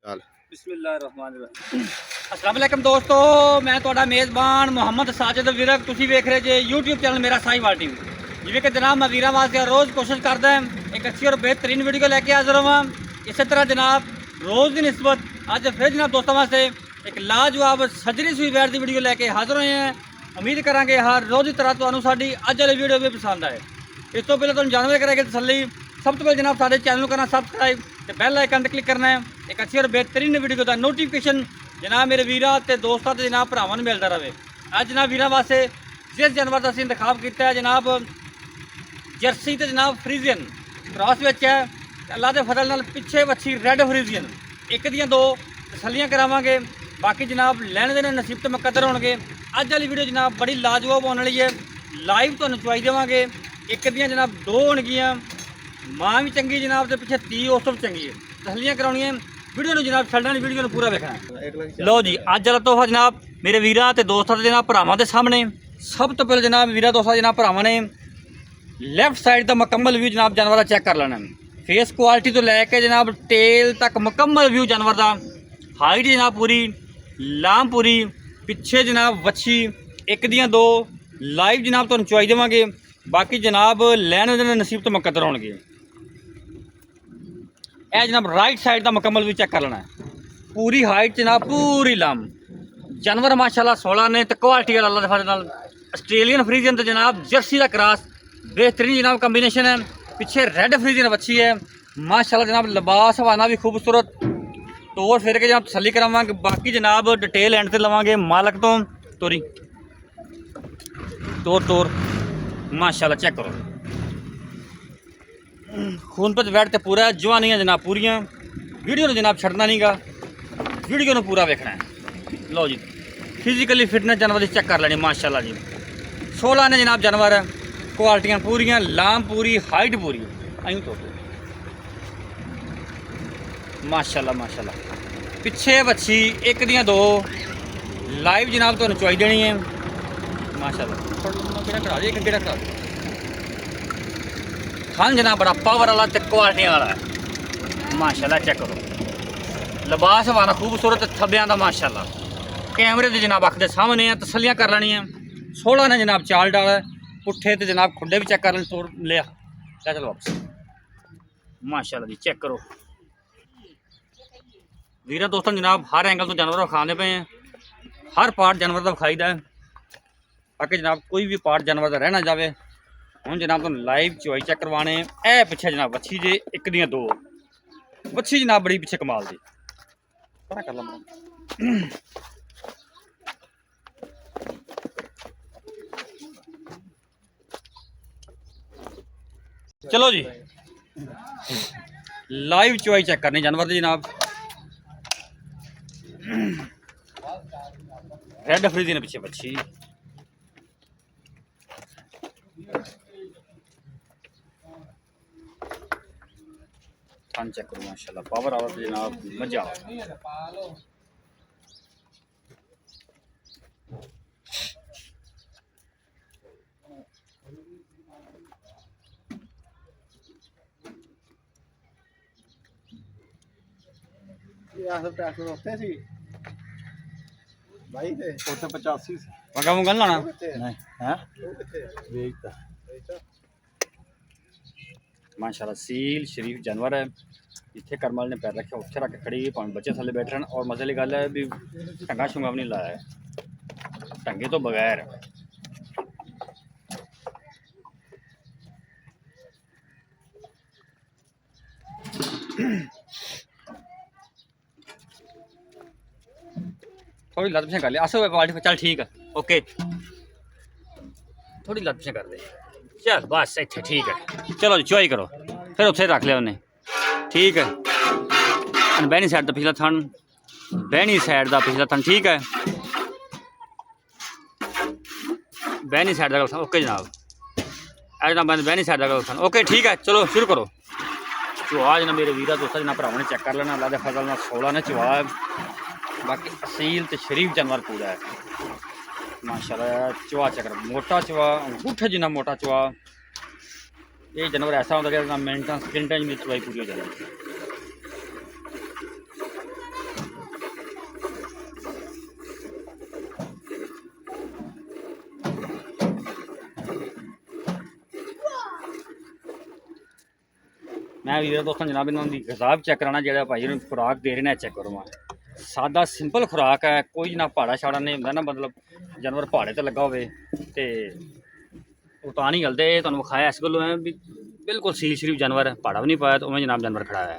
ਚੱਲ अस्सलाम वालेकुम दोस्तों, मैं ਤੁਹਾਡਾ मेज़बान ਮੁਹੰਮਦ ਸਾਜਿਦ ਵਿਰਕ। ਤੁਸੀਂ ਵੇਖ ਰਹੇ ਜੇ YouTube ਚੈਨਲ ਮੇਰਾ ਸਾਈਵਾਲ ਟੀਵੀ। ਜਿਵੇਂ ਕਿ ਜਨਾਬ ਮੈਂ ਵੀਰਾਂ ਵਾਸਤੇ ਰੋਜ਼ ਕੋਸ਼ਿਸ਼ ਕਰਦਾ ਹਾਂ ਇੱਕ ਅੱਛੀ ਔਰ ਬਿਹਤਰੀਨ ਵੀਡੀਓ ਲੈ ਕੇ ਹਾਜ਼ਰ ਹੋਵਾਂ। ਇਸੇ ਤਰ੍ਹਾਂ ਜਨਾਬ ਰੋਜ਼ ਦੀ ਨਿਸਬਤ ਅੱਜ ਫਿਰ ਜਨਾਬ ਦੋਸਤਾਂ ਵਾਸਤੇ ਇੱਕ ਲਾਜਵਾਬ ਸੱਜਰੀ ਸੂਈ ਵੈਰ ਦੀ ਵੀਡੀਓ ਲੈ ਕੇ ਹਾਜ਼ਰ ਹੋਏ ਹਾਂ। ਉਮੀਦ ਕਰਾਂਗੇ ਹਰ ਰੋਜ਼ ਦੀ ਤਰ੍ਹਾਂ ਤੁਹਾਨੂੰ ਸਾਡੀ ਅੱਜ ਵਾਲੀ ਵੀਡੀਓ ਵੀ ਪਸੰਦ ਆਏ। ਇਸ ਤੋਂ ਪਹਿਲਾਂ ਤੁਹਾਨੂੰ ਜਾਣਕਾਰੀ ਕਰਾਂਗੇ ਤਸੱਲੀ सब तो पहले जनाब सारे चैनल को करना सब्सक्राइब तो बेल आइकन क्लिक करना है। एक अच्छी और बेहतरीन वीडियो का नोटिफिकेशन जनाब मेरे वीर ते दोस्तों ते जनाब भरावां नूं मिलता रहे। अज जनाब वीरां वास्ते जिस जानवर का असीं इंतखाब किया है जनाब जर्सी तो जनाब फ्रीजियन क्रॉस विच है। अल्लाह के फजल नाल पिछे वच्छी रेड फ्रीजियन एक दियां दो तसल्लियां करावांगे। बाकी जनाब लैण देने नसीब तो मुकद्दर होणगे। अज वाली वीडियो जनाब बड़ी लाजवाब होने वाली है। लाइव तुहानूं चवाई देवांगे। एक दियां जनाब दो होणगियां, माँ भी चंगी जनाब के पिछे धी उस तो भी चंगी है। तसलियां कराउणियां वीडियो में जनाब छड्डना नहीं, वीडियो में पूरा देखना। लो जी अज वाला तोहफा जनाब मेरे वीरां ते दोस्तां ते जनाब भरावां दे सामने। सब तो पहले जनाब वीरां दोस्तां जनाब भरावां ने लैफ्ट साइड का मुकम्मल व्यू जनाब जानवर का चेक कर लेना। फेस क्वालिटी तो लैके जनाब टेल तक मुकम्मल व्यू जानवर का। हाइट जनाब पूरी लाम पूरी, पिछे जनाब वच्छी एक दियां दो लाइव जनाब तुहानूं चवाई देवांगे। बाकी जनाब लैण देने नसीब तो मुकद्दर होणगे। यह जनाब राइट साइड का मुकम्मल भी चेक कर लेना है। पूरी हाइट जनाब पूरी लम जानवर माशाल्लाह 16 ने तो क्वालिटी वाला अल्लाह दे फजल नाल आस्ट्रेलियन फ्रीजियन तो जनाब जर्सी का क्रॉस बेहतरीन जनाब कम्बीनेशन है। पीछे रेड फ्रीजियन बच्ची है माशाल्लाह जनाब। लिबास हवाना भी खूबसूरत तोड़ फिर के जनाब तसल्ली करावांगे। बाकी जनाब डिटेल एंड से लवांगे मालक तो। तोरी तोड़ माशाल्लाह चेक करो। खून पर बैठ तो पूरा जवानी है जनाब पूरियाँ। वीडियो ने जनाब छड़ना नहीं गा, वीडियो ने पूरा वेखना है। लो जी फिजिकली फिटनेस जानवर की चेक कर लेनी माशाल्लाह जी। 16 ने जनाब जानवर है, क्वालिटियाँ पूरियाँ, लाम पूरी, हाइट पूरी। अं तो माशाल्लाह माशाल्लाह। पिछे बच्ची एक दियाँ दो लाइव जनाब तुहानूं चवाई देनी है माशाल्लाह। करा दे एक करा खान जनाब बड़ा पावर वाला तो क्वालिटी वाला है माशाल्लाह। चेक करो लिबास वाला खूबसूरत थब्बियां का माशाल्लाह। कैमरे तो जनाब अख के सामने है, तसलियां कर लेनी है। 16 ने जनाब चाल डाल पुट्ठे तो जनाब खुडे भी चेक कर तोड़ लिया। चलो वापस माशाल्लाह जी चेक करो। वीर दोस्तों जनाब हर एंगल तो जानवर विखाने पे हैं, हर पार्ट जानवर का विखाईदा है ताकि जनाब कोई भी पार्ट जानवर का रहना जाए। हम जनाब तुम लाइव चवाई चेक करवाने। ए पिछे जनाब बच्छी जे एक दियां दो बच्छी जनाब बड़ी पिछे कमाल दी कर ला। चलो जी लाइव चवाई चेक करनी जानवर दी जनाब। रेड फ्रीजी ने पिछे बच्छी थान चेक करो माशाल्लाह पावर आवा जनाब मजा। पंगा मुंगा लाना माशाल्लाह। सील शरीफ जानवर है। इतने करमल ने पैर रखे उत्थे रख खड़ी भावें बच्चे थले बैठे और मजे की गल है भी ढंगा शुंगा भी नहीं लाया है ढंगे तो बगैर। थोड़ी लत पिछे कर लिया अस क्वालिटी चल ठीक है ओके। थोड़ी लत पिछे कर दे चल बस इतने ठीक है। चलो जी चुआई करो फिर उत्थे रख लिया उन्हें ठीक है। बहनी साइड का पिछला थन बहनी साइड का पिछला थन ठीक है। बहनी साइड का ओके जनाब। जनाब बहनी साइड का थन ओके ठीक है। चलो शुरू करो। चुहा जना मेरे वीरा दोस्तों जना भरावां ने चेक कर लेना। अल्लाह दे फजल नाल 16 ने चुहा है। बाकी असील तो शरीफ जानवर पूरा है माशाल्लाह। चुहा चेक करो मोटा चुहा अंगूठे जिन्ना मोटा चुहा। ये जानवर ऐसा होता है कि मिनटा सकिंटा जी चुहाई पूरी हो जाती है। मैं वीर दोस्तों जनाब इन्होंने गजाब चेक कराना जो भाई खुराक दे रहे हैं चेक करो मैं सादा सिंपल खुराक है कोई ना पहाड़ा छाड़ा नहीं होंगे ना मतलब जानवर पहाड़े तो लगा हो उता नहीं गलते तुम विखाया इस गलों है भी बिल्कुल सील शरीफ जानवर है पहाड़ा भी नहीं पाया तो उमें जनाब जानवर खड़ा है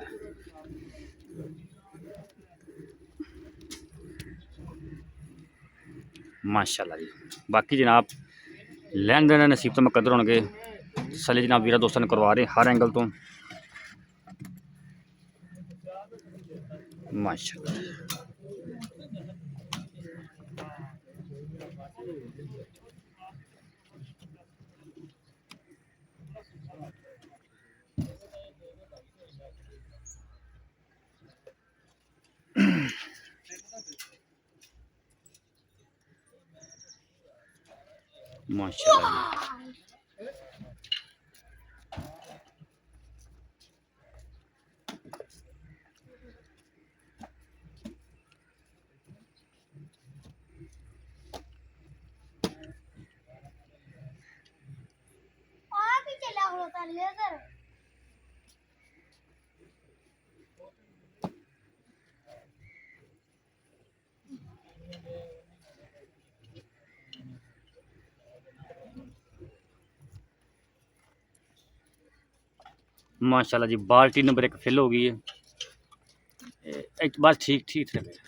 माशाल्लाह जी। बाकी जनाब लैन देन नसीब तो मुकद्दर होंगे सले जनाब वीर दोस्तों ने करवा रहे हर एंगल तो माशाल्लाह। माशाल्लाह माशाल्लाह जी। बाल्टी नंबर 1 फिल हो गई है एक बस ठीक ठीक रहे।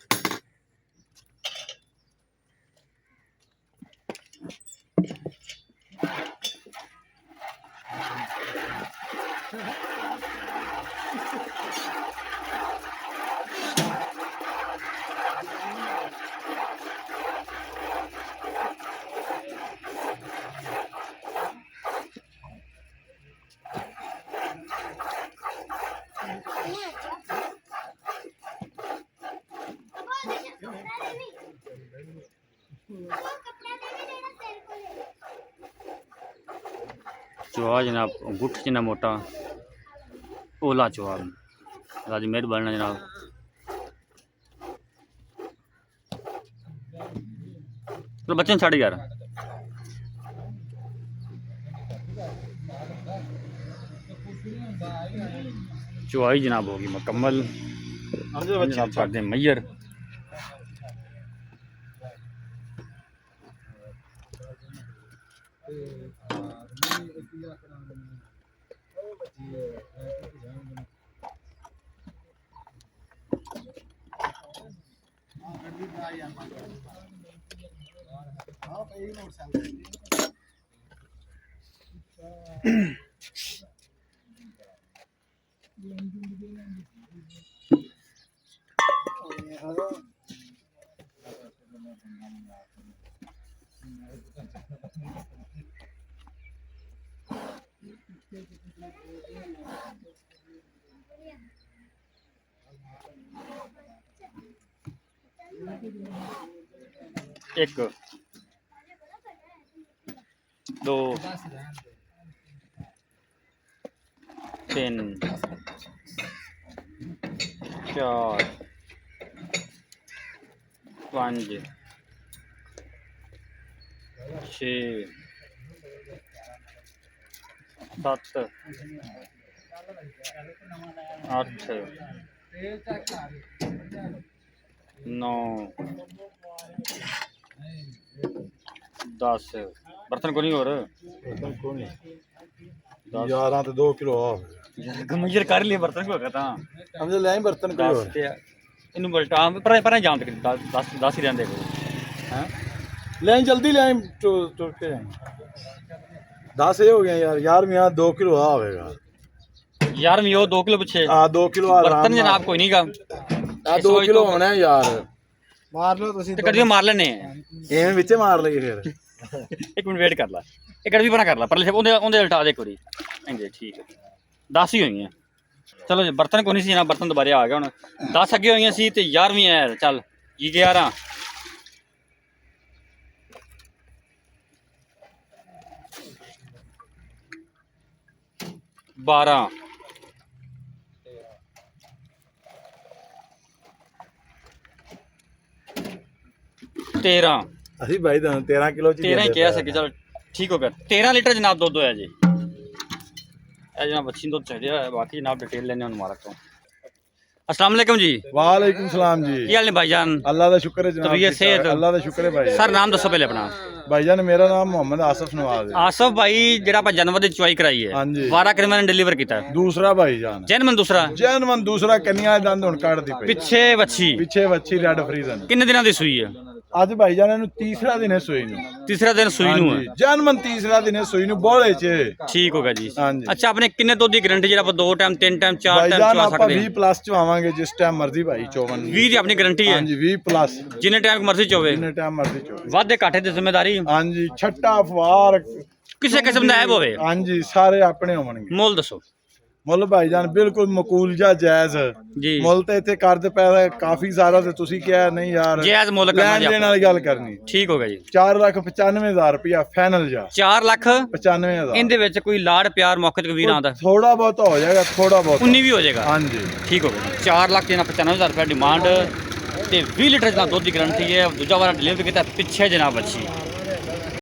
चुहा जनाब गुठ जिन्ना मोटा ओला चुहा राज मेहरबान जनाब। चलो बच्चे छड़ यार चुहाई जनाब होगी मुकम्मल जनाब कर दें मैयर। एक दो तीन चार पाँच छे सत्त अठ नौ 10 बर्तन को नहीं और 11 ਤੇ 2 ਕਿਲੋ ਆ गमजर कर लिए बर्तन को कहता ਸਮਝ ਲੈ ਬਰਤਨ ਕੋਈ ਹੋਰ ਇਹਨੂੰ ਬਲਟਾ ਪਰ ਜਾਣ ਤੱਕ 10 ਹੀ ਰਹਿੰਦੇ ਕੋ ਹੈ ਲੈ ਜਲਦੀ ਲੈ ਤੁਰ ਕੇ 10 ਇਹ ਹੋ ਗਿਆ ਯਾਰ ਯਾਰ ਮਿਆਂ 2 ਕਿਲੋ ਆ ਹੋਵੇਗਾ यार मैं 2 किलो पीछे ਆ 2 ਕਿਲੋ ਆ बर्तन जनाब कोई नहीं का ਆ 2 ਕਿਲੋ ਹੋਣਾ ਯਾਰ ਮਾਰ ਲਓ ਤੁਸੀਂ ਤੇ ਕਦੀ ਮਾਰ ਲੈਣੇ ਐਵੇਂ ਵਿੱਚ ਮਾਰ ਲਈਏ ਫਿਰ ਇੱਕ ਮਿੰਟ ਵੇਟ ਕਰ ਲੈ ਇਹ ਕੜਵੀ ਬਣਾ ਕਰ ਲੈ ਪਰਲੇ ਉਹਦੇ ਉਲਟਾ ਦੇ ਕੋਰੀ ਇੰਜੇ ਠੀਕ ਹੈ 10 ਹੀ ਹੋਈਆਂ ਚਲੋ ਜੀ ਬਰਤਨ ਕੋਈ ਨਹੀਂ ਸੀ ਨਾ ਬਰਤਨ ਦੁਬਾਰੇ ਆ ਗਿਆ ਹੁਣ 10 ਅੱਗੇ ਹੋਈਆਂ ਸੀ ਤੇ 11ਵੀਂ ਹੈ ਚੱਲ ਜੀ 11 12 13 ਅਸੀਂ ਭਾਈ ਤੁਹਾਨੂੰ 13 ਕਿਲੋ ਚ 13 ਹੀ ਕਿਹਾ ਸੀ ਕਿ ਚਲ ਠੀਕ ਹੋ ਗਿਆ 13 ਲੀਟਰ ਜਨਾਬ ਦੁੱਧ ਹੋਇਆ ਜੀ ਇਹ ਜਨਾਬ ਬੱਚੀ ਦੁੱਧ ਚਾਹੀਦਾ ਹੈ, ਬਾਕੀ ਜਨਾਬ डिटेल लेने हैं मुबारक तो। अस्सलाम वालेकुम जी, वालेकुम सलाम जी। ਕੀ ਹਾਲ ਨੇ ਭਾਈਜਾਨ? अल्लाह का शुक्र है जनाब। तबीयत सेहत? अल्लाह का शुक्र है भाई। ਸਰ ਨਾਮ ਦੱਸੋ ਪਹਿਲੇ ਆਪਣਾ। भाईजान मेरा नाम मोहम्मद आसिफ नवाज है। ਆਸਫ ਭਾਈ, ਜਿਹੜਾ ਆਪਾਂ ਜਾਨਵਰ ਦੀ ਚੁਆਈ ਕਰਾਈ ਹੈ ਹਾਂਜੀ। 12 ਕਿਲੋਮੀਟਰ ਡਿਲੀਵਰ ਕੀਤਾ ਹੈ। दूसरा भाईजान ਜੈਨਮਨ ਦੂਸਰਾ, जैनवन दूसरा कन्या दंद हुन काट दी पई। ਪਿੱਛੇ ਵੱਛੀ पीछे बच्ची रेड फ्रीजन। ਕਿੰਨੇ ਦਿਨਾਂ ਦੀ ਸੂਈ ਹੈ? ਅੱਜ ਭਾਈਜਾਨ ਇਹਨੂੰ ਤੀਸਰਾ ਦਿਨ ਹੈ ਸੂਈ ਨੂੰ। ਤੀਸਰਾ ਦਿਨ ਸੂਈ ਨੂੰ ਹੈ। ਜਨਮਨ ਤੀਸਰਾ ਦਿਨ ਹੈ ਸੂਈ ਨੂੰ ਬੋਲੇ ਚ। ਠੀਕ ਹੋ ਗਿਆ ਜੀ। ਹਾਂਜੀ। ਅੱਛਾ, ਆਪਣੇ ਕਿੰਨੇ ਦੁੱਧ ਦੀ ਗਾਰੰਟੀ ਜਿਹੜਾ ਆਪਾਂ 2 ਟਾਈਮ 3 ਟਾਈਮ 4 ਟਾਈਮ ਭਾਈਜਾਨ ਚਵਾ ਆਪਾਂ ਸਕਦੇ 20 ਹਾਂ? ਪਲੱਸ ਚ ਆਵਾਂਗੇ ਜਿਸ ਟਾਈਮ ਮਰਜ਼ੀ ਭਾਈ 54 20 ਦੀ ਆਪਣੀ ਗਾਰੰਟੀ ਹੈ। ਹਾਂਜੀ 20 ਪਲੱਸ ਜਿੰਨੇ ਟਾਈਮ ਮਰਜ਼ੀ ਚੋਵੇ, ਜਿੰਨੇ ਟਾਈਮ ਮਰਜ਼ੀ ਚੋ। ਵਾਧੇ ਘਾਟੇ ਦੀ ਜ਼ਿੰਮੇਵਾਰੀ ਹਾਂਜੀ ਛੱਟਾ ਫਵਾਰ ਕਿਸੇ ਕਿਸਮ ਦਾ ਐਬ ਹੋਵੇ, ਹਾਂਜੀ ਸਾਰੇ ਆਪਣੇ ਹੋਣਗੇ। ਮੁੱਲ ਦੱਸੋ ਮੁੱਲ ਭਾਈਜਾਨ ਬਿਲਕੁਲ ਮਕੂਲ ਜਾਂ ਜਾਇਜ਼ ਜੀ। ਮੁੱਲ ਤੇ ਇੱਥੇ ਕਰਦੇ ਪੈਸਾ ਕਾਫੀ ਸਾਰਾ ਤੇ ਤੁਸੀਂ ਕਿਹਾ ਨਹੀਂ ਯਾਰ ਜਾਇਜ਼ ਮੁੱਲ ਕਰਨਾ ਲੈਣ ਜੀ ਦੇਣ ਆਪਾਂ। ਵਾਲੀ ਗੱਲ ਕਰਨੀ। ਠੀਕ ਹੋ ਗਿਆ ਜੀ। 4,95,000 ਰੁਪਇਆ ਫਾਈਨਲ ਜਾ 4 ਲੱਖ 95,000 ਇਹਦੇ ਵਿੱਚ ਕੋਈ ਲਾੜ ਪਿਆਰ ਮੌਕੇ ਤੇ ਵੀਰ ਆਉਂਦਾ ਥੋੜਾ ਬਹੁਤ ਹੋ ਜਾਏਗਾ ਥੋੜਾ ਬਹੁਤ 19 ਵੀ ਹੋ ਜਾਏਗਾ। ਹਾਂਜੀ ਠੀਕ ਹੋ ਗਿਆ। 4 ਲੱਖ ਜਨਾ 95,000 ਰੁਪਏ ਡਿਮਾਂਡ ਤੇ 20 ਲੀਟਰ ਦਾ ਦੁੱਧ ਦੀ ਗਾਰੰਟੀ ਹੈ। ਦੂਜਾ ਵਾਰ ਡਿਲੀਵਰੀ ਕੀਤਾ ਪਿੱਛੇ ਜਨਾਬ ਅੱਛੀ